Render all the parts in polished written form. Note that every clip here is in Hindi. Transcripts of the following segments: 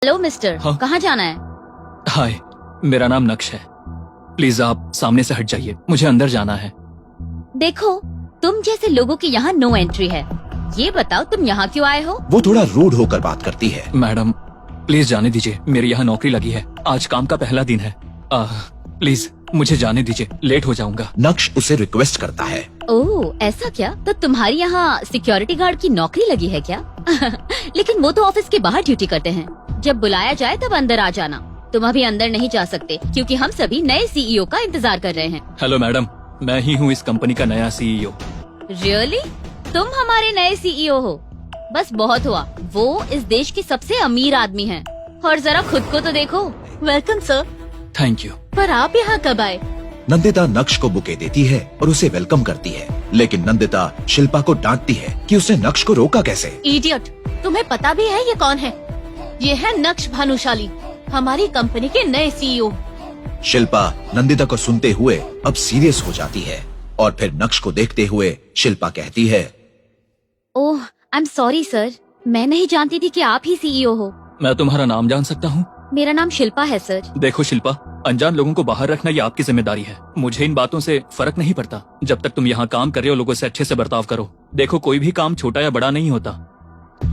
हेलो मिस्टर, हाँ? कहाँ जाना है? हाय, मेरा नाम नक्श है। प्लीज आप सामने से हट जाइए, मुझे अंदर जाना है। देखो, तुम जैसे लोगों की यहाँ नो एंट्री है। ये बताओ तुम यहाँ क्यों आए हो? वो थोड़ा रूड होकर बात करती है। मैडम प्लीज जाने दीजिए, मेरी यहाँ नौकरी लगी है, आज काम का पहला दिन है। प्लीज मुझे जाने दीजिए, लेट हो जाऊंगा। नक्श उसे रिक्वेस्ट करता है। ओह, ऐसा क्या? तो तुम्हारी यहाँ सिक्योरिटी गार्ड की नौकरी लगी है क्या? लेकिन वो तो ऑफिस के बाहर ड्यूटी करते हैं। जब बुलाया जाए तब अंदर आ जाना। तुम अभी अंदर नहीं जा सकते क्योंकि हम सभी नए सीईओ का इंतजार कर रहे हैं। हेलो मैडम, मैं ही हूँ इस कंपनी का नया सीईओ। रियली? तुम हमारे नए सीईओ हो? बस बहुत हुआ, वो इस देश के सबसे अमीर आदमी हैं। और जरा खुद को तो देखो। Welcome sir. Thank you. पर आप यहाँ कब आए? नंदिता नक्श को बुके देती है और उसे वेलकम करती है, लेकिन नंदिता शिल्पा को डांटती है कि उसने नक्श को रोका कैसे। इडियट, तुम्हें पता भी है ये कौन है? ये है नक्श भानुशाली, हमारी कंपनी के नए सीईओ। शिल्पा नंदिता को सुनते हुए अब सीरियस हो जाती है और फिर नक्श को देखते हुए शिल्पा कहती है, ओह, आई एम सॉरी सर, मैं नहीं जानती थी कि आप ही सीईओ हो। मैं तुम्हारा नाम जान सकता हूँ? मेरा नाम शिल्पा है सर। देखो शिल्पा, अनजान लोगों को बाहर रखना ये आपकी जिम्मेदारी है। मुझे इन बातों से फर्क नहीं पड़ता। जब तक तुम यहाँ काम कर रहे हो, लोगों से अच्छे से बर्ताव करो। देखो, कोई भी काम छोटा या बड़ा नहीं होता।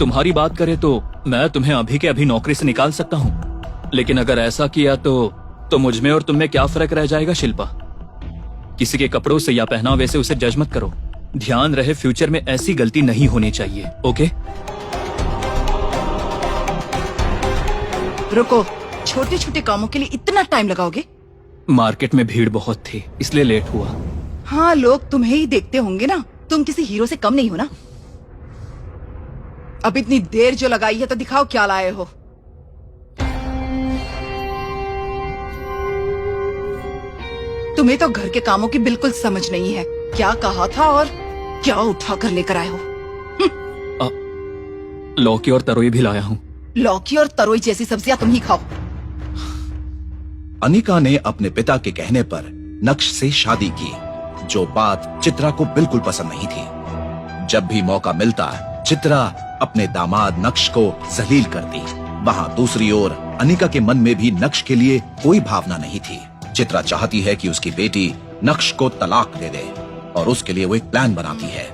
तुम्हारी बात करे तो मैं तुम्हें अभी के अभी नौकरी से निकाल सकता हूँ, लेकिन अगर ऐसा किया तो मुझ में और तुम में क्या फर्क रह जाएगा शिल्पा? किसी के कपड़ों से या पहनावे से उसे जज मत करो। ध्यान रहे, फ्यूचर में ऐसी गलती नहीं होनी चाहिए। ओके? रुको, छोटे छोटे कामों के लिए इतना टाइम लगाओगे? मार्केट में भीड़ बहुत थी, इसलिए लेट हुआ। हाँ, लोग तुम्हें ही देखते होंगे ना, तुम किसी हीरो से कम नहीं हो ना। अब इतनी देर जो लगाई है तो दिखाओ क्या लाए हो। तुम्हें तो घर के कामों की बिल्कुल समझ नहीं है। क्या कहा था और क्या उठा कर लेकर आए हो। लौकी और तरोई भी लाया हूँ। लौकी और तरोई जैसी सब्जियां तुम ही खाओ। अनिका ने अपने पिता के कहने पर नक्श से शादी की, जो बात चित्रा को बिल्कुल पसंद नहीं थी। जब भी मौका मिलता, चित्रा अपने दामाद नक्श को जलील करती। वहाँ दूसरी ओर अनिका के मन में भी नक्श के लिए कोई भावना नहीं थी। चित्रा चाहती है कि उसकी बेटी नक्श को तलाक दे दे और उसके लिए वो एक प्लान बनाती है।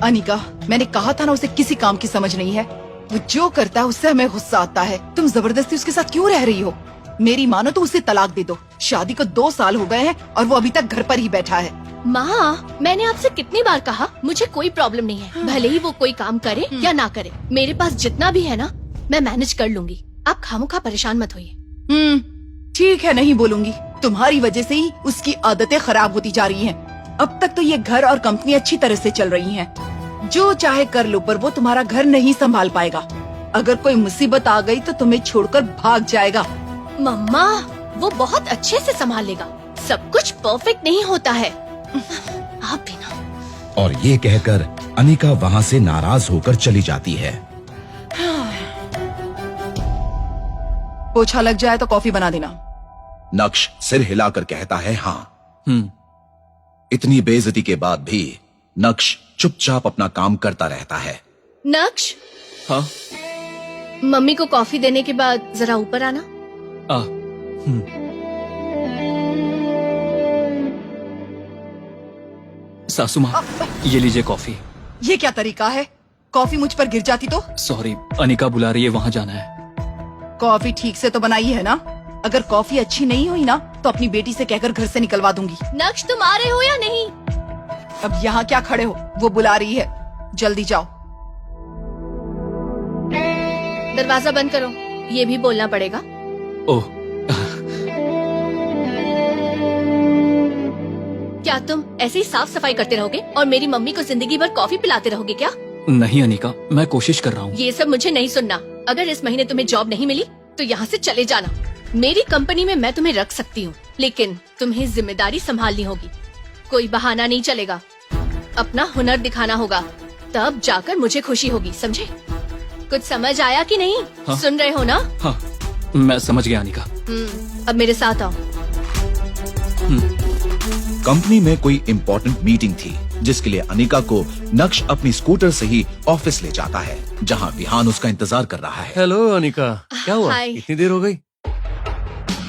अनिका, मैंने कहा था ना, उसे किसी काम की समझ नहीं है। वो जो करता है उससे हमें गुस्सा आता है। तुम जबरदस्ती उसके साथ क्यों रह रही हो? मेरी मानो तो उसे तलाक दे दो। शादी को 2 साल हो गए हैं और वो अभी तक घर पर ही बैठा है। माँ, मैंने आपसे कितनी बार कहा, मुझे कोई प्रॉब्लम नहीं है, भले ही वो कोई काम करे या ना करे। मेरे पास जितना भी है ना, मैं मैनेज कर लूंगी। आप खामोखा परेशान मत होइए। ठीक है, नहीं बोलूंगी। तुम्हारी वजह से ही उसकी आदतें खराब होती जा रही हैं। अब तक तो ये घर और कंपनी अच्छी तरह से चल रही हैं। जो चाहे कर लो, पर वो तुम्हारा घर नहीं संभाल पाएगा। अगर कोई मुसीबत आ गई तो तुम्हें छोड़कर भाग जाएगा। मम्मा, वो बहुत अच्छे से संभाल लेगा। सब कुछ परफेक्ट नहीं होता है। आप भी ना। और ये कहकर अनिका वहाँ से नाराज होकर चली जाती है। पोछा लग जाए तो कॉफी बना देना। नक्श सिर हिलाकर कहता है हाँ। इतनी बेइज्जती के बाद भी नक्श चुपचाप अपना काम करता रहता है। नक्श, हाँ? मम्मी को कॉफी देने के बाद जरा ऊपर आना। सासू माँ, ये लीजिए कॉफी। ये क्या तरीका है? कॉफी मुझ पर गिर जाती तो? सॉरी, अनिका बुला रही है, वहाँ जाना है। कॉफी ठीक से तो बनाई है ना? अगर कॉफी अच्छी नहीं हुई ना तो अपनी बेटी से कहकर घर से निकलवा दूंगी। नक्श, तुम आ रहे हो या नहीं? अब यहाँ क्या खड़े हो? वो बुला रही है, जल्दी जाओ। दरवाजा बंद करो, ये भी बोलना पड़ेगा। ओह, क्या तुम ऐसे ही साफ सफाई करते रहोगे और मेरी मम्मी को जिंदगी भर कॉफी पिलाते रहोगे क्या? नहीं अनिका, मैं कोशिश कर रहा हूँ। ये सब मुझे नहीं सुनना। अगर इस महीने तुम्हें जॉब नहीं मिली तो यहाँ से चले जाना। मेरी कंपनी में मैं तुम्हें रख सकती हूँ, लेकिन तुम्हें जिम्मेदारी संभालनी होगी। कोई बहाना नहीं चलेगा। अपना हुनर दिखाना होगा, तब जाकर मुझे खुशी होगी, समझे? कुछ समझ आया कि नहीं? हाँ? सुन रहे हो ना? हाँ, मैं समझ गया अनिका। अब मेरे साथ आओ। कंपनी में कोई इम्पोर्टेंट मीटिंग थी जिसके लिए अनिका को नक्श अपनी स्कूटर से ही ऑफिस ले जाता है, जहां विहान उसका इंतजार कर रहा है। हेलो अनिका, क्या हुआ? हाय। इतनी देर हो गई?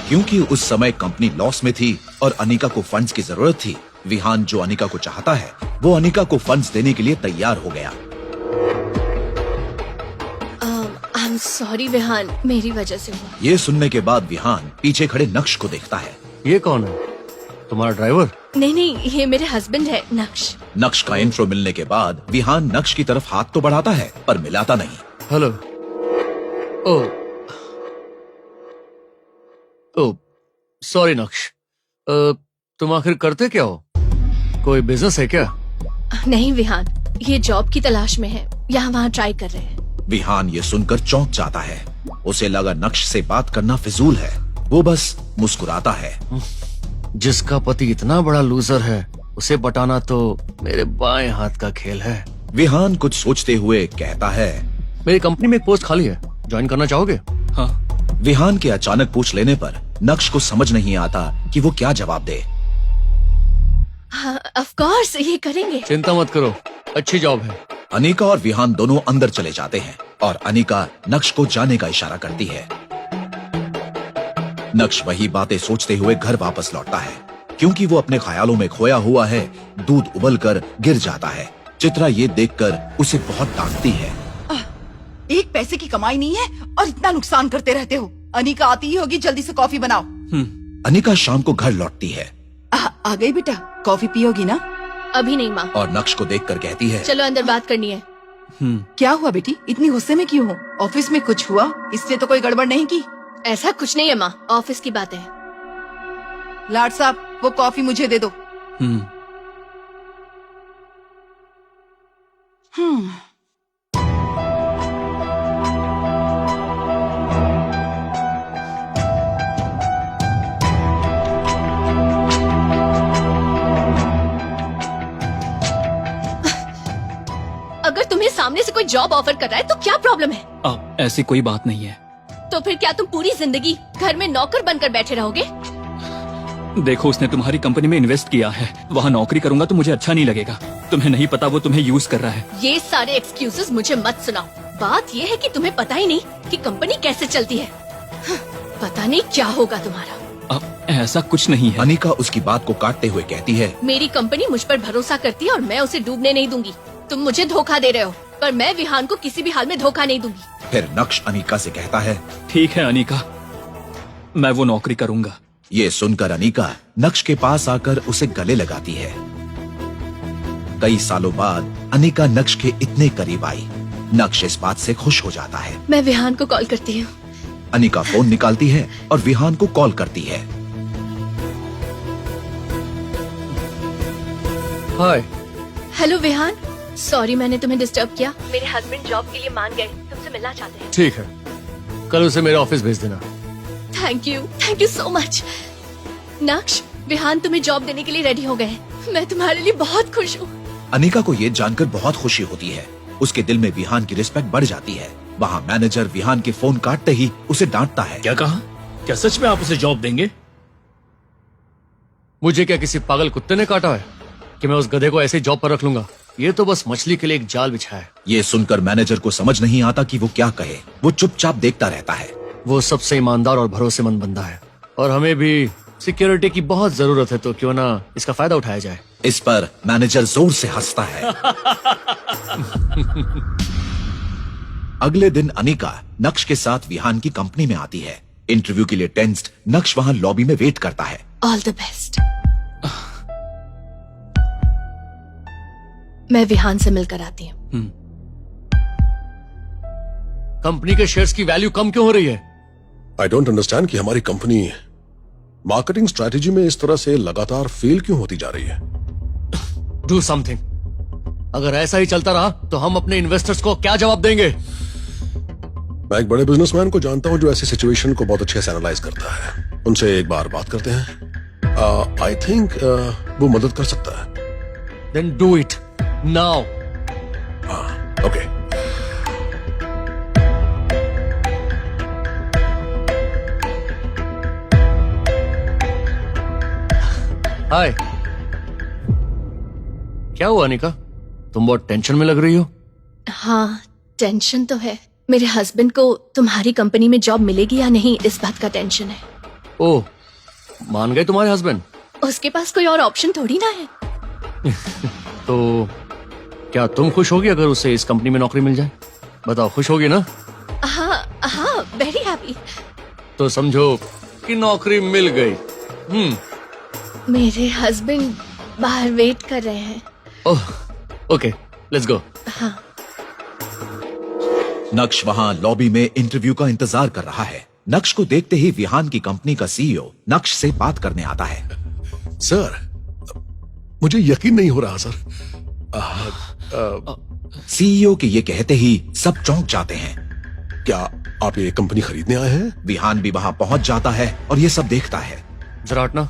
क्योंकि उस समय कंपनी लॉस में थी और अनिका को फंड्स की जरूरत थी, विहान जो अनिका को चाहता है वो अनिका को फंड्स देने के लिए तैयार हो गया। आई एम सॉरी विहान, मेरी वजह से हुआ। ये सुनने के बाद विहान पीछे खड़े नक्श को देखता है। ये कौन है? तुम्हारा ड्राइवर? नहीं, ये मेरे हस्बैंड है नक्श। नक्श का इंट्रो मिलने के बाद विहान नक्श की तरफ हाथ तो बढ़ाता है पर मिलाता नहीं। हेलो। ओ सॉरी नक्श, तुम आखिर करते क्या हो? कोई बिजनेस है क्या? नहीं विहान, ये जॉब की तलाश में है, यहाँ वहाँ ट्राई कर रहे हैं। विहान ये सुनकर चौंक जाता है। उसे लगा नक्श से बात करना फिजूल है। वो बस मुस्कुराता है। जिसका पति इतना बड़ा लूजर है उसे पटाना तो मेरे बाएं हाथ का खेल है। विहान कुछ सोचते हुए कहता है। मेरी कंपनी में एक पोस्ट खाली है, ज्वाइन करना चाहोगे? हाँ। विहान के अचानक पूछ लेने पर नक्श को समझ नहीं आता कि वो क्या जवाब दे। हाँ, ऑफ कोर्स ये करेंगे। चिंता मत करो, अच्छी जॉब है। अनिका और विहान दोनों अंदर चले जाते हैं और अनिका नक्श को जाने का इशारा करती है। नक्श वही बातें सोचते हुए घर वापस लौटता है। क्योंकि वो अपने ख्यालों में खोया हुआ है, दूध उबलकर गिर जाता है। चित्रा ये देखकर उसे बहुत डांटती है। एक पैसे की कमाई नहीं है और इतना नुकसान करते रहते हो। अनिका आती ही होगी, जल्दी से कॉफी बनाओ। अनिका शाम को घर लौटती है आ गई बेटा, कॉफी पियोगी ना? अभी नहीं माँ, और नक्श को देखकर कहती है। चलो अंदर बात करनी है। क्या हुआ बेटी, इतनी गुस्से में क्यों हो? ऑफिस में कुछ हुआ? इसने तो कोई गड़बड़ नहीं की? ऐसा कुछ नहीं है माँ, ऑफिस की बातें हैं। लाड साहब, वो कॉफी मुझे दे दो। अगर तुम्हें सामने से कोई जॉब ऑफर कर रहा है तो क्या प्रॉब्लम है? ऐसी कोई बात नहीं है। तो फिर क्या तुम पूरी जिंदगी घर में नौकर बनकर बैठे रहोगे? देखो, उसने तुम्हारी कंपनी में इन्वेस्ट किया है। वहाँ नौकरी करूंगा तो मुझे अच्छा नहीं लगेगा। तुम्हें नहीं पता वो तुम्हें यूज कर रहा है। ये सारे एक्सक्यूजेस मुझे मत सुनाओ। बात ये है कि तुम्हें पता ही नहीं कि कंपनी कैसे चलती है। पता नहीं क्या होगा तुम्हारा। ऐसा कुछ नहीं है। अनिका उसकी बात को काटते हुए कहती है। मेरी कंपनी मुझ पर भरोसा करती है और मैं उसे डूबने नहीं दूंगी। तुम मुझे धोखा दे रहे हो, पर मैं विहान को किसी भी हाल में धोखा नहीं दूंगी। फिर नक्श अनिका से कहता है। ठीक है अनिका, मैं वो नौकरी करूंगा। ये सुनकर अनिका नक्श के पास आकर उसे गले लगाती है। कई सालों बाद अनिका नक्श के इतने करीब आई। नक्श इस बात से खुश हो जाता है। मैं विहान को कॉल करती हूँ। अनिका फोन निकालती है और विहान को कॉल करती है। हाय। हेलो विहान, सॉरी मैंने तुम्हें डिस्टर्ब किया। मेरे हस्बैंड जॉब के लिए मान गए, तुमसे मिलना चाहते हैं। ठीक है, कल उसे मेरे ऑफिस भेज देना। Thank you so much. नक्श, विहान तुम्हें जॉब देने के लिए रेडी हो गए हैं। मैं तुम्हारे लिए बहुत खुश हूँ। अनिका को ये जानकर बहुत खुशी होती है। उसके दिल में विहान की रिस्पेक्ट बढ़ जाती है। वहाँ मैनेजर विहान के फोन काटते ही उसे डांटता है। क्या कहा? क्या सच में आप उसे जॉब देंगे? मुझे क्या किसी पागल कुत्ते ने काटा है कि मैं उस गधे को ऐसे जॉब पर रख लूंगा? ये तो बस मछली के लिए एक जाल बिछा है। ये सुनकर मैनेजर को समझ नहीं आता कि वो क्या कहे। वो चुपचाप देखता रहता है। वो सबसे ईमानदार और भरोसेमंद बंदा है और हमें भी सिक्योरिटी की बहुत जरूरत है, तो क्यों ना इसका फायदा उठाया जाए। इस पर मैनेजर जोर से हंसता है। अगले दिन अनिका नक्श के साथ विहान की कंपनी में आती है। इंटरव्यू के लिए टेंस्ड नक्श वहाँ लॉबी में वेट करता है। All the best. मैं विहान से मिलकर आती हूँ। कंपनी के शेयर्स की वैल्यू कम क्यों हो रही है? आई डोंट अंडरस्टैंड कि हमारी कंपनी मार्केटिंग स्ट्रैटेजी में इस तरह से लगातार फेल क्यों होती जा रही है। Do something. अगर ऐसा ही चलता रहा तो हम अपने इन्वेस्टर्स को क्या जवाब देंगे? मैं एक बड़े बिजनेसमैन को जानता हूं जो ऐसी सिचुएशन को बहुत अच्छे से एनालाइज करता है। उनसे एक बार बात करते हैं। आई थिंक वो मदद कर सकता है। Then do it now. Okay. Hi. क्या हुआ अनिका, तुम बहुत टेंशन में लग रही हो? हाँ, टेंशन तो है। मेरे हस्बैंड को तुम्हारी कंपनी में जॉब मिलेगी या नहीं, इस बात का टेंशन है। ओह, मान गए तुम्हारे हस्बैंड? उसके पास कोई और ऑप्शन थोड़ी ना है। तो क्या तुम खुश होगी अगर उसे इस कंपनी में नौकरी मिल जाए? बताओ, खुश होगी ना? हाँ हाँ, वेरी हैप्पी। तो समझो कि नौकरी मिल गई। मेरे हस्बैंड बाहर वेट कर रहे हैं। ओह, ओके, लेट्स गो। हाँ। नक्श वहां लॉबी में इंटरव्यू का इंतजार कर रहा है। नक्श को देखते ही विहान की कंपनी का सीईओ नक्श से बात करने आता है। सर, मुझे यकीन नहीं हो रहा सर। सीईओ के ये कहते ही सब चौंक जाते हैं। क्या आप ये कंपनी खरीदने आए हैं? विहान भी वहां पहुंच जाता है और ये सब देखता है। जरा हटना,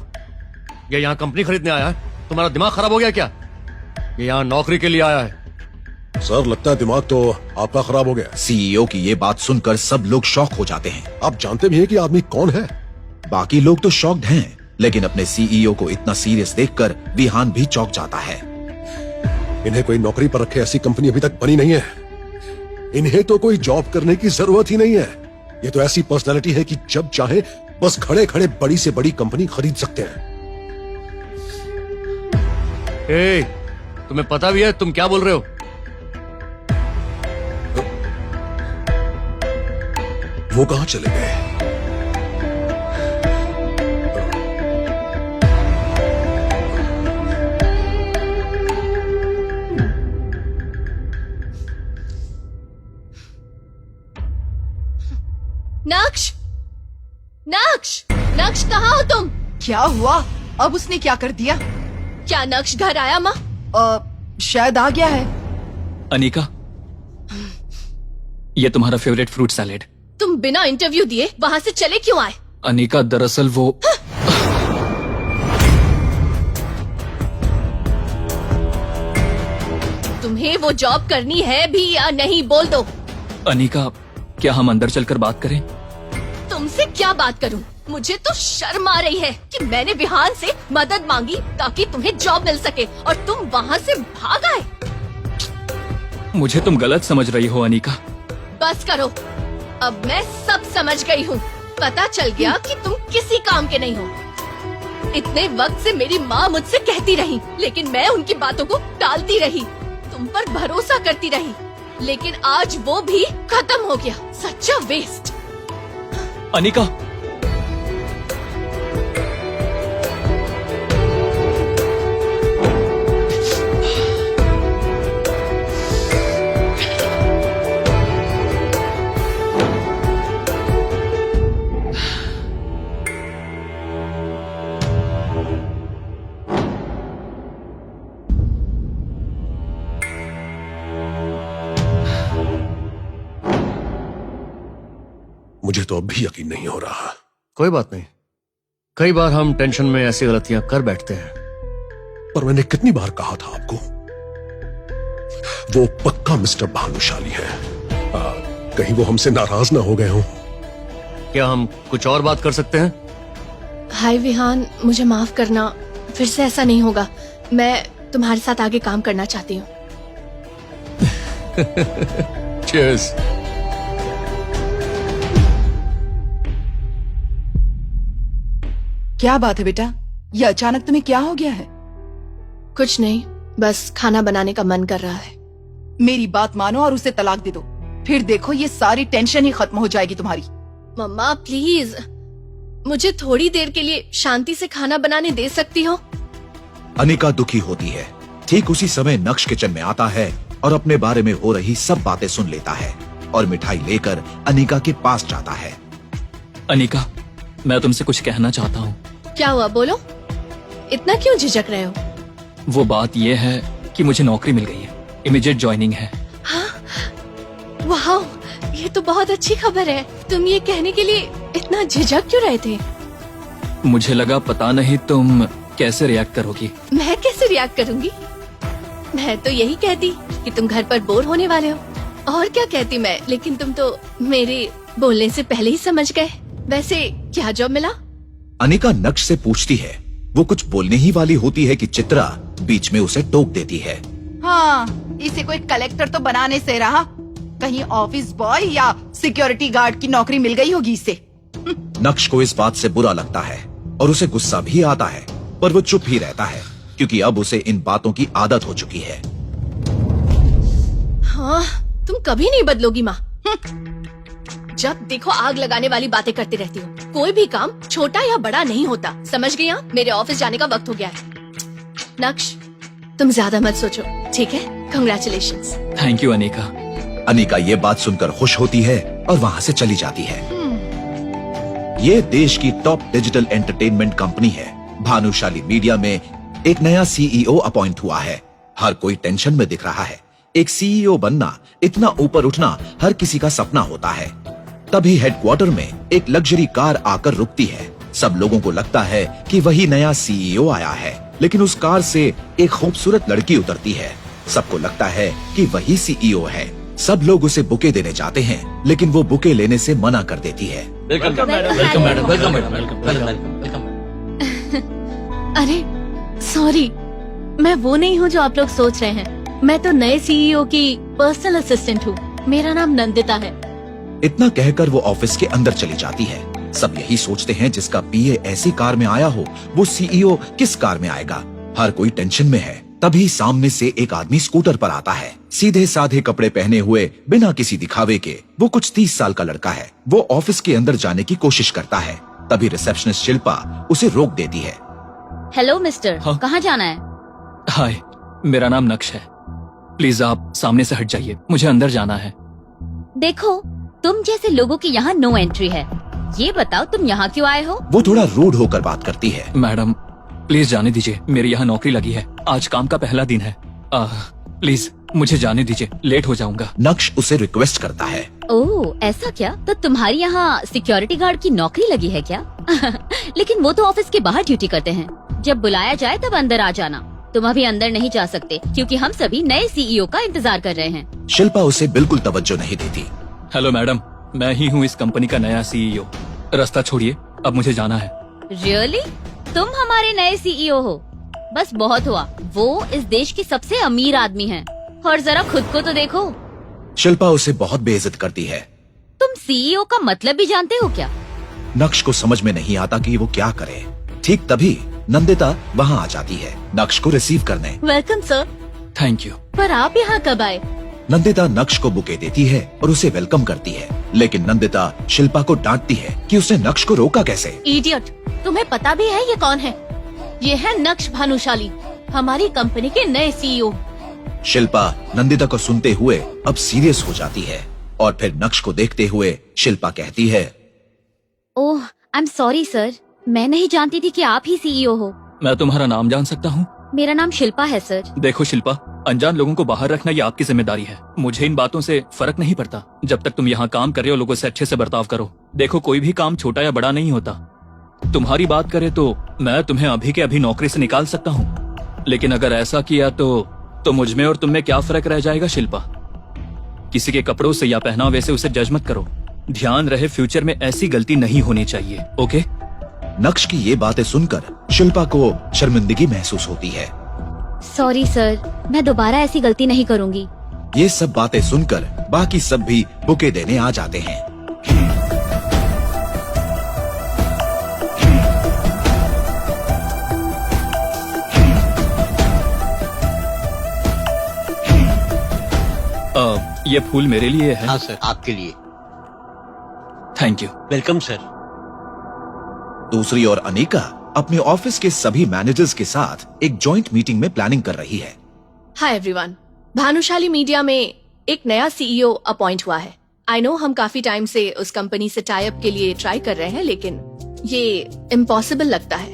ये यहाँ कंपनी खरीदने आया है? तुम्हारा दिमाग खराब हो गया क्या? ये यहाँ नौकरी के लिए आया है। सर, लगता है दिमाग तो आपका खराब हो गया। सीईओ की ये बात सुनकर सब लोग शॉक हो जाते हैं। आप जानते भी हैं कि आदमी कौन है? बाकी लोग तो शॉक्ड हैं, लेकिन अपने सीईओ को इतना सीरियस देखकर विहान भी चौंक जाता है। इन्हें कोई नौकरी पर रखे ऐसी कंपनी अभी तक बनी नहीं है। इन्हें तो कोई जॉब करने की जरूरत ही नहीं है। ये तो ऐसी पर्सनालिटी है कि जब चाहे बस खड़े खड़े बड़ी से बड़ी कंपनी खरीद सकते हैं। ए, तुम्हें पता भी है तुम क्या बोल रहे हो? वो कहां चले गए? नक्श, नक्श, नक्श कहाँ हो तुम? क्या हुआ? अब उसने क्या कर दिया? क्या नक्श घर आया माँ? शायद आ गया है। अनिका, ये तुम्हारा फेवरेट फ्रूट सैलेड। तुम बिना इंटरव्यू दिए वहाँ से चले क्यों आए? अनिका, दरअसल वो तुम्हें वो जॉब करनी है भी या नहीं, बोल दो। अनिका, क्या हम अंदर चलकर बात करें? तुमसे क्या बात करूं? मुझे तो शर्म आ रही है कि मैंने विहान से मदद मांगी ताकि तुम्हें जॉब मिल सके और तुम वहाँ से भाग आए। मुझे तुम गलत समझ रही हो अनिका। बस करो, अब मैं सब समझ गई हूँ। पता चल गया कि तुम किसी काम के नहीं हो। इतने वक्त से मेरी माँ मुझसे कहती रही, लेकिन मैं उनकी बातों को टालती रही, तुम पर भरोसा करती रही, लेकिन आज वो भी खत्म हो गया। सच्चा वेस्ट। अनिका, मुझे तो अब भी यकीन नहीं हो रहा। कोई बात नहीं, कई बार हम टेंशन में ऐसी गलतियां कर बैठते हैं। पर मैंने कितनी बार कहा था आपको, वो पक्का मिस्टर भानुशाली है। कहीं वो हमसे नाराज ना हो गए हों। क्या हम कुछ और बात कर सकते हैं? हाय विहान, मुझे माफ करना, फिर से ऐसा नहीं होगा। मैं तुम्हारे साथ आगे काम करना चाहती हूँ। Cheers. क्या बात है बेटा, ये अचानक तुम्हें क्या हो गया है? कुछ नहीं, बस खाना बनाने का मन कर रहा है। मेरी बात मानो और उसे तलाक दे दो, फिर देखो ये सारी टेंशन ही खत्म हो जाएगी तुम्हारी। मम्मा प्लीज, मुझे थोड़ी देर के लिए शांति से खाना बनाने दे सकती हो? अनिका दुखी होती है। ठीक उसी समय नक्श किचन में आता है और अपने बारे में हो रही सब बातें सुन लेता है और मिठाई लेकर अनिका के पास जाता है। अनिका, मैं तुमसे कुछ कहना चाहता हूँ। क्या हुआ, बोलो। इतना क्यों झिझक रहे हो? वो बात ये है कि मुझे नौकरी मिल गई है, इमीडिएट ज्वाइनिंग है। वाह, ये तो बहुत अच्छी खबर है। तुम ये कहने के लिए इतना झिझक क्यों रहे थे? मुझे लगा पता नहीं तुम कैसे रिएक्ट करोगी। मैं कैसे रिएक्ट करूंगी? मैं तो यही कहती कि तुम घर पर बोर होने वाले हो, और क्या कहती मैं, लेकिन तुम तो मेरे बोलने से पहले ही समझ गए। वैसे क्या जॉब मिला? अनिका नक्श से पूछती है वो कुछ बोलने ही वाली होती है कि चित्रा बीच में उसे टोक देती है। हाँ, इसे कोई कलेक्टर तो बनाने से रहा, कहीं ऑफिस बॉय या सिक्योरिटी गार्ड की नौकरी मिल गई होगी इसे। नक्श को इस बात से बुरा लगता है और उसे गुस्सा भी आता है, पर वो चुप ही रहता है क्योंकि अब उसे इन बातों की आदत हो चुकी है। हाँ, तुम कभी नहीं बदलोगी माँ। जब देखो आग लगाने वाली बातें करती रहती हो। कोई भी काम छोटा या बड़ा नहीं होता, समझ गई? मेरे ऑफिस जाने का वक्त हो गया है। नक्श, तुम ज्यादा मत सोचो, ठीक है? Congratulations. Thank you Anika. Anika ये बात सुनकर खुश होती है और वहाँ से चली जाती है। ये देश की टॉप डिजिटल एंटरटेनमेंट कंपनी है। भानुशाली मीडिया में एक नया सीईओ अपॉइंट हुआ है। हर कोई टेंशन में दिख रहा है। एक सीईओ बनना, इतना ऊपर उठना हर किसी का सपना होता है। तभी हेडक्वार्टर में एक लग्जरी कार आकर रुकती है। सब लोगों को लगता है कि वही नया सीईओ आया है, लेकिन उस कार से एक खूबसूरत लड़की उतरती है। सबको लगता है कि वही सीईओ है। सब लोग उसे बुके देने जाते हैं, लेकिन वो बुके लेने से मना कर देती है। Welcome madam, welcome madam, welcome madam, welcome. अरे सॉरी, मैं वो नहीं हूँ जो आप लोग सोच रहे हैं। मैं तो नए सीईओ की पर्सनल असिस्टेंट हूँ। मेरा नाम नंदिता है। इतना कहकर वो ऑफिस के अंदर चली जाती है। सब यही सोचते हैं जिसका पीए ऐसी कार में आया हो, वो सीईओ किस कार में आएगा। हर कोई टेंशन में है। तभी सामने से एक आदमी स्कूटर पर आता है। सीधे साधे कपड़े पहने हुए, बिना किसी दिखावे के। वो कुछ 30 साल का लड़का है। वो ऑफिस के अंदर जाने की कोशिश करता है। तभी रिसेप्शनिस्ट शिल्पा उसे रोक देती है। हेलो मिस्टर, हाँ? कहाँ जाना है? हाय, मेरा नाम नक्श है। प्लीज आप सामने से हट जाइए, मुझे अंदर जाना है। देखो, तुम जैसे लोगों की यहाँ नो एंट्री है। ये बताओ तुम यहाँ क्यों आए हो? वो थोड़ा रूड होकर बात करती है। मैडम प्लीज जाने दीजिए, मेरी यहाँ नौकरी लगी है। आज काम का पहला दिन है। प्लीज मुझे जाने दीजिए, लेट हो जाऊंगा। नक्श उसे रिक्वेस्ट करता है। ओह, ऐसा क्या? तो तुम्हारी यहाँ सिक्योरिटी गार्ड की नौकरी लगी है क्या? लेकिन वो तो ऑफिस के बाहर ड्यूटी करते हैं। जब बुलाया जाए तब अंदर आ जाना। तुम अभी अंदर नहीं जा सकते क्योंकि हम सभी नए सीईओ का इंतजार कर रहे हैं। शिल्पा उसे बिल्कुल तवज्जो नहीं देती। हेलो मैडम, मैं ही हूँ इस कंपनी का नया सीईओ। रास्ता छोड़िए, अब मुझे जाना है। रियली? तुम हमारे नए सीईओ हो? बस बहुत हुआ। वो इस देश के सबसे अमीर आदमी हैं। और जरा खुद को तो देखो। शिल्पा उसे बहुत बेइज्जत करती है। तुम सीईओ का मतलब भी जानते हो क्या? नक्श को समझ में नहीं आता कि वो क्या करे। ठीक तभी नंदिता वहाँ आ जाती है नक्श को रिसीव करने। Welcome sir. Thank you. पर आप यहाँ कब आए? नंदिता नक्श को बुके देती है और उसे वेलकम करती है, लेकिन नंदिता शिल्पा को डांटती है कि उसने नक्श को रोका कैसे। इडियट, तुम्हें पता भी है ये कौन है? ये है नक्श भानुशाली, हमारी कंपनी के नए सीईओ। शिल्पा नंदिता को सुनते हुए अब सीरियस हो जाती है और फिर नक्श को देखते हुए शिल्पा कहती है, ओह, आई एम सॉरी सर। मैं नहीं जानती थी कि आप ही सीईओ हो। मैं तुम्हारा नाम जान सकता हूँ? मेरा नाम शिल्पा है सर। देखो शिल्पा, अनजान लोगों को बाहर रखना ये आपकी जिम्मेदारी है। मुझे इन बातों से फर्क नहीं पड़ता। जब तक तुम यहाँ काम कर रहे हो, लोगों से अच्छे से बर्ताव करो। देखो, कोई भी काम छोटा या बड़ा नहीं होता। तुम्हारी बात करे तो मैं तुम्हें अभी के अभी नौकरी से निकाल सकता हूँ, लेकिन अगर ऐसा किया तो मुझ में और तुम में क्या फर्क रह जाएगा शिल्पा? किसी के कपड़ों से या पहनावे से उसे जज मत करो। ध्यान रहे, फ्यूचर में ऐसी गलती नहीं होनी चाहिए। ओके? नक्श की ये बातें सुनकर शिल्पा को शर्मिंदगी महसूस होती है। सॉरी सर, मैं दोबारा ऐसी गलती नहीं करूँगी। ये सब बातें सुनकर बाकी सब भी बुके देने आ जाते हैं। ये फूल मेरे लिए है। हाँ सर, आपके लिए। Thank you. Welcome sir. दूसरी ओर अनिका अपने ऑफिस के सभी मैनेजर्स के साथ एक जॉइंट मीटिंग में प्लानिंग कर रही है। हाय एवरीवन, भानुशाली मीडिया में एक नया सीईओ अपॉइंट हुआ है। आई नो हम काफी टाइम से उस कंपनी से टाई अप के लिए ट्राई कर रहे हैं, लेकिन ये इम्पॉसिबल लगता है।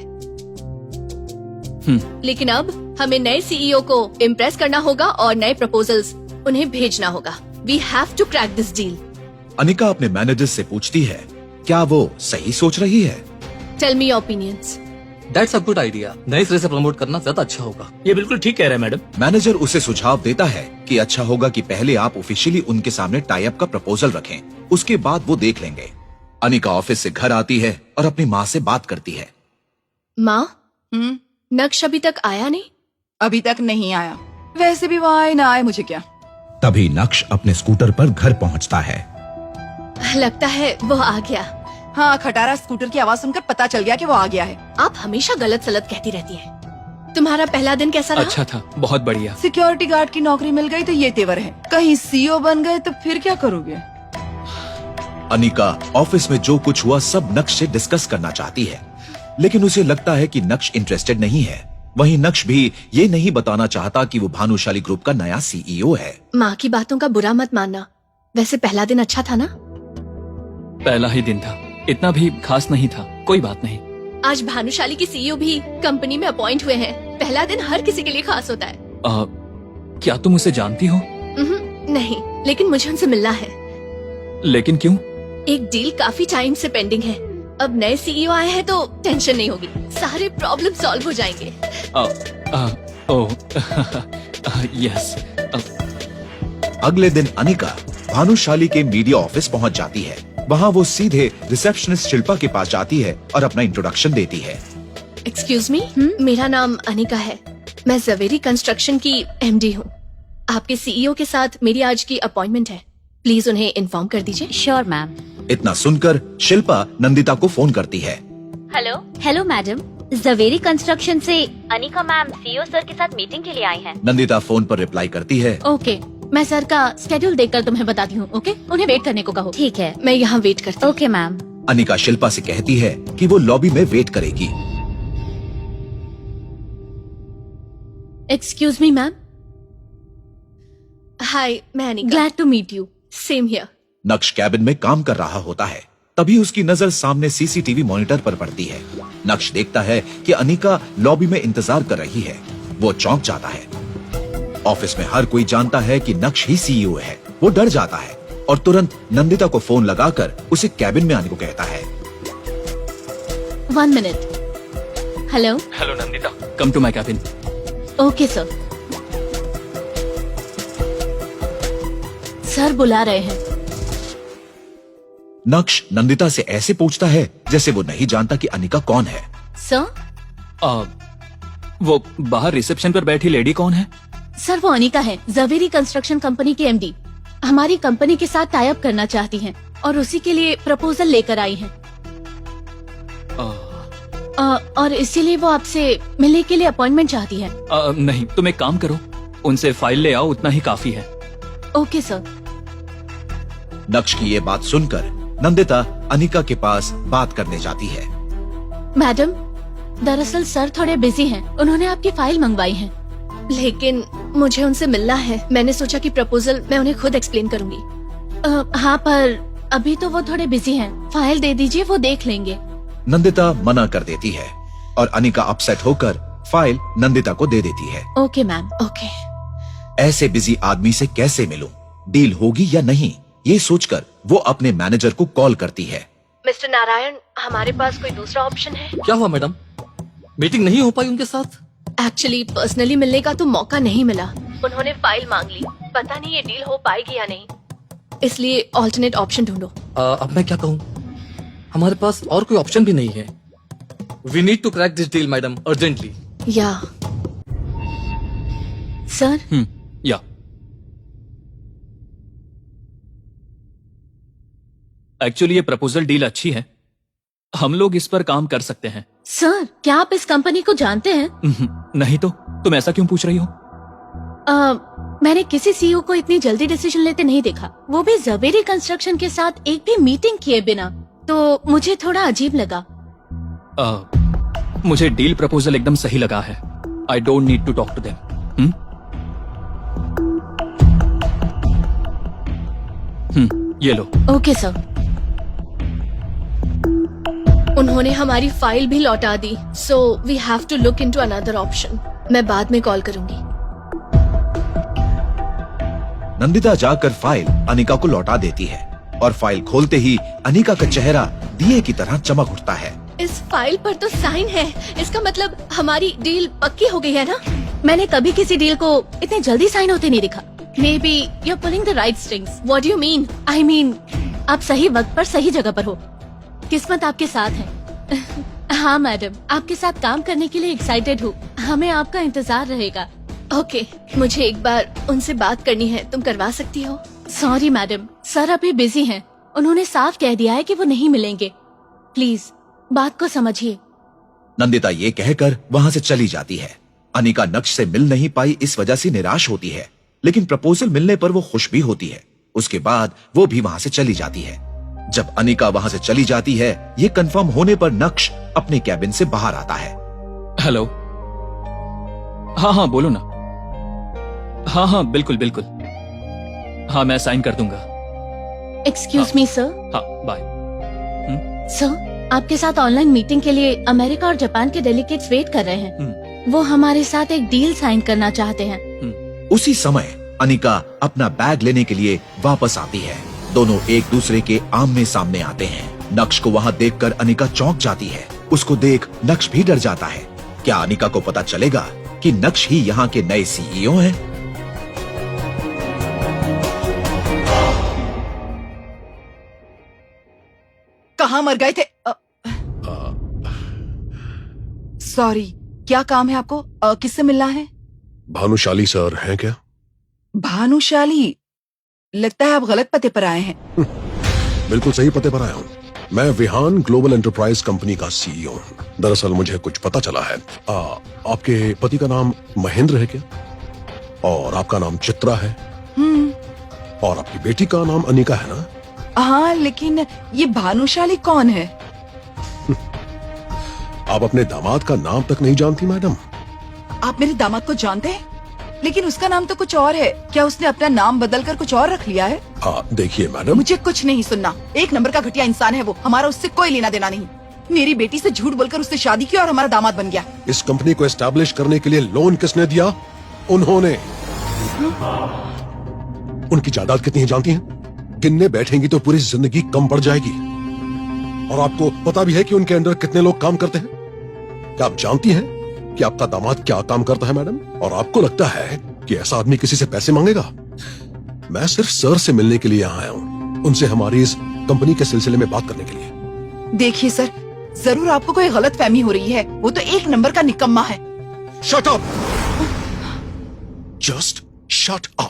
लेकिन अब हमें नए सीईओ को इम्प्रेस करना होगा और नए प्रपोजल्स उन्हें भेजना होगा। We have to crack this deal. Anika अपने मैनेजर से पूछती है, क्या वो सही सोच रही है? Tell me your opinions. That's a good idea. नए सिरे से प्रमोट करना ज्यादा अच्छा होगा। ये बिल्कुल ठीक कह रहे हैं मैडम। मैनेजर उसे सुझाव देता है कि अच्छा होगा कि पहले आप ऑफिशियली उनके सामने टाई अप का प्रपोजल रखें, उसके बाद वो देख लेंगे। अनिका ऑफिस से घर आती है और अपनी माँ से बात करती है। माँ, नक्श अभी तक आया नहीं? अभी तक नहीं आया। वैसे भी वो आए ना आए मुझे क्या। तभी नक्श अपने स्कूटर पर घर पहुंचता है। लगता है वो आ गया। हाँ, खटारा स्कूटर की आवाज सुनकर पता चल गया कि वो आ गया है। आप हमेशा गलत सलत कहती रहती हैं। तुम्हारा पहला दिन कैसा रहा? अच्छा था, बहुत बढ़िया। सिक्योरिटी गार्ड की नौकरी मिल गई तो ये तेवर है, कहीं सीईओ बन गए तो फिर क्या करोगे? अनिका ऑफिस में जो कुछ हुआ सब नक्श से डिस्कस करना चाहती है, लेकिन उसे लगता है कि नक्श इंटरेस्टेड नहीं है। वहीं नक्श भी ये नहीं बताना चाहता कि वो भानुशाली ग्रुप का नया सीईओ है। माँ की बातों का बुरा मत मानना। वैसे पहला दिन अच्छा था ना? पहला ही दिन था, इतना भी खास नहीं था। कोई बात नहीं। आज भानुशाली की सीईओ भी कंपनी में अपॉइंट हुए हैं। पहला दिन हर किसी के लिए खास होता है। क्या तुम उसे जानती हो? नहीं, लेकिन मुझे उनसे मिलना है। लेकिन क्यों? एक डील काफी टाइम से पेंडिंग है। अब नए सीईओ आए हैं तो टेंशन नहीं होगी, सारे प्रॉब्लम सॉल्व हो जाएंगे। यस। अगले दिन अनिका भानुशाली के मीडिया ऑफिस पहुंच जाती है। वहां वो सीधे रिसेप्शनिस्ट शिल्पा के पास जाती है और अपना इंट्रोडक्शन देती है। एक्सक्यूज मी, मेरा नाम अनिका है। मैं जवेरी कंस्ट्रक्शन की एमडी हूँ। आपके सीईओ के साथ मेरी आज की अपॉइंटमेंट है। प्लीज उन्हें इन्फॉर्म कर दीजिए। Sure ma'am. इतना सुनकर शिल्पा नंदिता को फोन करती है। हेलो मैडम, जवेरी कंस्ट्रक्शन से अनिका मैम सीईओ सर के साथ मीटिंग के लिए आई हैं। नंदिता फोन पर रिप्लाई करती है। ओके, मैं सर का स्केड्यूल देखकर तुम्हें बताती हूँ। ओके, उन्हें वेट करने को कहो। ठीक है। मैं यहाँ वेट करती हूँ। Okay ma'am. अनिका शिल्पा से कहती है कि वो लॉबी में वेट करेगी। Excuse me ma'am. हाय, मैं Anika. Glad to meet you. Same here. Naksh cabin में काम कर रहा होता है। तभी उसकी नजर सामने सीसीटीवी मॉनिटर पर पड़ती है। नक्श देखता है कि अनिका लॉबी में इंतजार कर रही है। वो चौंक जाता है। ऑफिस में हर कोई जानता है कि नक्श ही सीईओ है। वो डर जाता है और तुरंत नंदिता को फोन लगाकर उसे कैबिन में आने को कहता है। 1 मिनट। Hello Nandita, come to my cabin. Okay sir. Sir बुला रहे हैं। नक्श नंदिता से ऐसे पूछता है जैसे वो नहीं जानता कि अनिका कौन है। सर? वो बाहर रिसेप्शन पर बैठी लेडी कौन है? सर, वो अनिका है, जवेरी कंस्ट्रक्शन कंपनी की एमडी। हमारी कंपनी के साथ टाई अप करना चाहती हैं और उसी के लिए प्रपोजल लेकर आई हैं। और इसीलिए वो आपसे मिलने के लिए अपॉइंटमेंट चाहती है। नहीं, तुम एक काम करो, उनसे फाइल ले आओ, उतना ही काफी है। Okay sir. नक्श की ये बात सुनकर नंदिता अनिका के पास बात करने जाती है। मैडम, दरअसल सर थोड़े बिजी हैं। उन्होंने आपकी फाइल मंगवाई है, लेकिन मुझे उनसे मिलना है। मैंने सोचा कि प्रपोजल मैं उन्हें खुद एक्सप्लेन करूंगी। हाँ, पर अभी तो वो थोड़े बिजी हैं। फाइल दे दीजिए, वो देख लेंगे। नंदिता मना कर देती है और अनिका अपसेट होकर फाइल नंदिता को दे देती है। Okay ma'am, okay. ऐसे बिजी आदमी से कैसे मिलूं? डील होगी या नहीं, ये सोचकर वो अपने मैनेजर को कॉल करती है। मिस्टर नारायण, हमारे पास कोई दूसरा ऑप्शन है? क्या हुआ मैडम, मीटिंग नहीं हो पाई उनके साथ? एक्चुअली पर्सनली मिलने का तो मौका नहीं मिला। उन्होंने फाइल मांग ली। पता नहीं ये डील हो पाएगी या नहीं, इसलिए ऑल्टरनेट ऑप्शन ढूंढो। अब मैं क्या कहूँ, हमारे पास और कोई ऑप्शन भी नहीं है। We need to crack this deal madam, urgently. या सर? या एक्चुअली ये प्रपोजल डील अच्छी है, हम लोग इस पर काम कर सकते हैं। सर, क्या आप इस कंपनी को जानते हैं? नहीं तो तुम ऐसा क्यों पूछ रही हो? मैंने किसी सीईओ को इतनी जल्दी डिसीजन लेते नहीं देखा, वो भी जवेरी कंस्ट्रक्शन के साथ एक भी मीटिंग किए बिना। तो मुझे थोड़ा अजीब लगा। मुझे डील प्रपोजल एकदम सही लगा है। I don't need to talk to them. ये लो। Okay sir. उन्होंने हमारी फाइल भी लौटा दी, so we have to look into another option. मैं बाद में कॉल करूंगी। नंदिता जाकर फाइल अनिका को लौटा देती है और फाइल खोलते ही अनिका का चेहरा दिए की तरह चमक उठता है। इस फाइल पर तो साइन है, इसका मतलब हमारी डील पक्की हो गई है ना? मैंने कभी किसी डील को इतने जल्दी साइन होते नहीं देखा। Maybe you are pulling the right strings. What do you mean? I mean आप सही वक्त पर सही जगह पर हो। किस्मत आपके साथ है। हाँ मैडम, आपके साथ काम करने के लिए एक्साइटेड हूँ। हमें आपका इंतजार रहेगा। ओके, मुझे एक बार उनसे बात करनी है, तुम करवा सकती हो? सॉरी मैडम, सर अभी बिजी हैं। उन्होंने साफ कह दिया है कि वो नहीं मिलेंगे। प्लीज बात को समझिए। नंदिता ये कहकर वहां से चली जाती है। अनिका नक्श से मिल नहीं पाई इस वजह से निराश होती है, लेकिन प्रपोजल मिलने पर वो खुश भी होती है। उसके बाद वो भी वहां से चली जाती है। जब अनिका वहां से चली जाती है, ये कंफर्म होने पर नक्श अपने कैबिन से बाहर आता है। हेलो। हाँ हाँ बोलो ना। हाँ हाँ बिल्कुल बिल्कुल। हाँ मैं साइन कर दूंगा। Excuse me sir. हाँ बाय। सर, आपके साथ ऑनलाइन मीटिंग के लिए अमेरिका और जापान के डेलीगेट्स वेट कर रहे हैं। वो हमारे साथ एक डील साइन करना चाहते हैं। उसी समय अनिका अपना बैग लेने के लिए वापस आती है। दोनों एक दूसरे के आमने सामने आते हैं। नक्श को वहां देखकर अनिका चौंक जाती है। उसको देख नक्श भी डर जाता है। क्या अनिका को पता चलेगा कि नक्श ही यहाँ के नए सीईओ हैं? कहाँ मर गए थे? सॉरी, क्या काम है आपको? किससे मिलना है? भानुशाली सर हैं क्या? भानुशाली? लगता है आप गलत पते पर आए हैं। बिल्कुल सही पते पर आया हूँ। मैं विहान ग्लोबल एंटरप्राइज कंपनी का सीईओ हूँ। दरअसल मुझे कुछ पता चला है। आपके पति का नाम महेंद्र है क्या? और आपका नाम चित्रा है? और आपकी बेटी का नाम अनिका है ना? हाँ, लेकिन ये भानुशाली कौन है? आप अपने दामाद का नाम तक नहीं जानती मैडम? आप मेरे दामाद को जानते हैं, लेकिन उसका नाम तो कुछ और है। क्या उसने अपना नाम बदलकर कुछ और रख लिया है? देखिए मैडम, मुझे कुछ नहीं सुनना। एक नंबर का घटिया इंसान है वो। हमारा उससे कोई लेना देना नहीं। मेरी बेटी से झूठ बोलकर उससे शादी की और हमारा दामाद बन गया। इस कंपनी को एस्टैब्लिश करने के लिए लोन किसने दिया? उन्होंने। उनकी जायदाद कितनी है जानती हैं? गिनने बैठेंगी तो पूरी जिंदगी कम पड़ जाएगी। और आपको पता भी है कि उनके अंडर कितने लोग काम करते हैं? क्या आप जानती हैं कि आपका दामाद क्या काम करता है मैडम? और आपको लगता है कि ऐसा आदमी किसी से पैसे मांगेगा? मैं सिर्फ सर से मिलने के लिए यहाँ आया हूँ, उनसे हमारी इस कंपनी के सिलसिले में बात करने के लिए। देखिए सर, जरूर आपको कोई गलत फहमी हो रही है। वो तो एक नंबर का निकम्मा है। Shut up! Just shut up!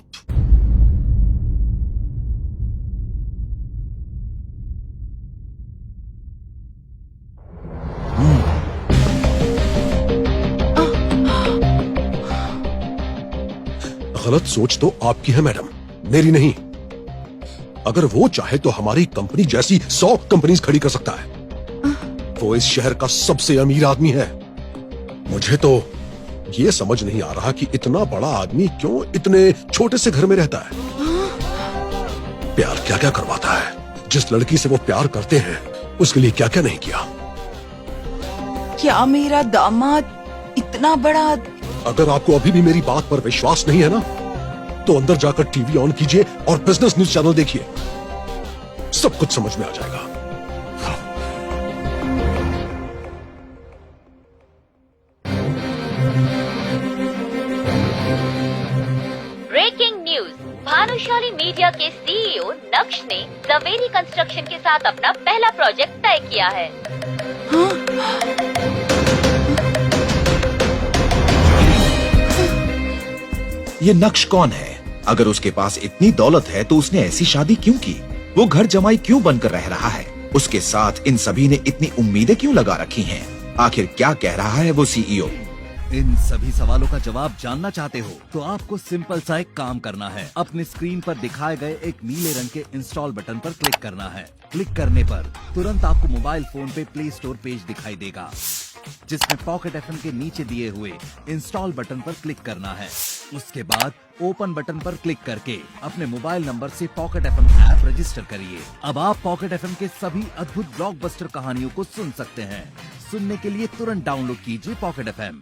गलत सोच तो आपकी है मैडम, मेरी नहीं। अगर वो चाहे तो हमारी कंपनी जैसी 100 कंपनीज खड़ी कर सकता है। वो इस शहर का सबसे अमीर आदमी है। मुझे तो ये समझ नहीं आ रहा कि इतना बड़ा आदमी क्यों इतने छोटे से घर में रहता है। प्यार क्या क्या करवाता है। जिस लड़की से वो प्यार करते हैं उसके लिए क्या क्या नहीं किया। क्या मेरा दामाद इतना बड़ा? अगर आपको अभी भी मेरी बात पर विश्वास नहीं है ना, तो अंदर जाकर टीवी ऑन कीजिए और बिजनेस न्यूज चैनल देखिए। सब कुछ समझ में आ जाएगा। Breaking news. भानुशाली मीडिया के सीईओ नक्श ने जवेरी कंस्ट्रक्शन के साथ अपना पहला प्रोजेक्ट तय किया है। ये नक्श कौन है? अगर उसके पास इतनी दौलत है तो उसने ऐसी शादी क्यों की? वो घर जमाई क्यों बनकर रह रहा है? उसके साथ इन सभी ने इतनी उम्मीदें क्यों लगा रखी हैं? आखिर क्या कह रहा है वो सीईओ? इन सभी सवालों का जवाब जानना चाहते हो तो आपको सिंपल सा एक काम करना है। अपने स्क्रीन पर दिखाए गए एक नीले रंग के इंस्टॉल बटन पर क्लिक करना है। क्लिक करने पर तुरंत आपको मोबाइल फोन पे प्ले स्टोर पेज दिखाई देगा, जिसमें पॉकेट एफएम के नीचे दिए हुए इंस्टॉल बटन पर क्लिक करना है। उसके बाद ओपन बटन पर क्लिक करके अपने मोबाइल नंबर से पॉकेट एफएम ऐप रजिस्टर करिए। अब आप पॉकेट एफएम के सभी अद्भुत ब्लॉकबस्टर कहानियों को सुन सकते हैं। सुनने के लिए तुरंत डाउनलोड कीजिए पॉकेट एफएम।